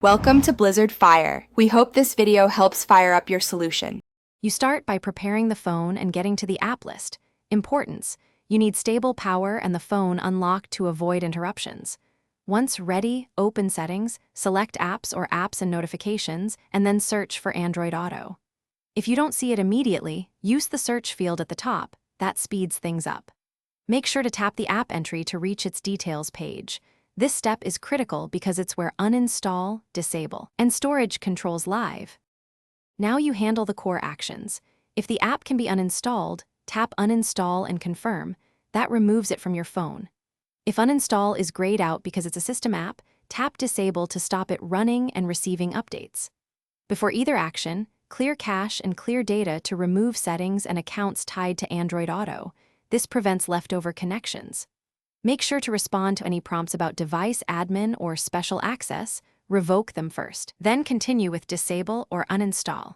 Welcome to Blizzard Fire. We hope this video helps fire up your solution. You start by preparing the phone and getting to the app list. Importance: you need stable power and the phone unlocked to avoid interruptions. Once ready, open Settings, select Apps or Apps and Notifications, and then search for Android Auto. If you don't see it immediately, use the search field at the top. That speeds things up. Make sure to tap the app entry to reach its details page. This step is critical because it's where uninstall, disable, and storage controls live. Now you handle the core actions. If the app can be uninstalled, tap Uninstall and confirm. That removes it from your phone. If uninstall is grayed out because it's a system app, tap Disable to stop it running and receiving updates. Before either action, clear cache and clear data to remove settings and accounts tied to Android Auto. This prevents leftover connections. Make sure to respond to any prompts about device admin or special access. Revoke them first, then continue with disable or uninstall.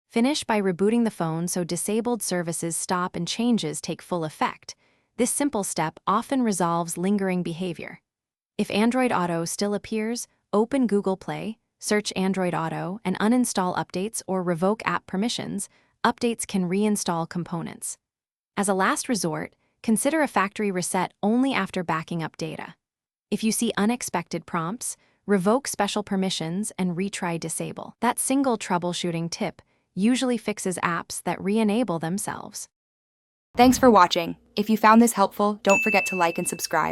Finish by rebooting the phone so disabled services stop and changes take full effect. This simple step often resolves lingering behavior. If Android Auto still appears, open Google Play, search Android Auto, and uninstall updates or revoke app permissions. Updates can reinstall components. As a last resort, consider a factory reset only after backing up data. If you see unexpected prompts, revoke special permissions and retry disable. That single troubleshooting tip usually fixes apps that re-enable themselves. Thanks for watching. If you found this helpful, don't forget to like and subscribe.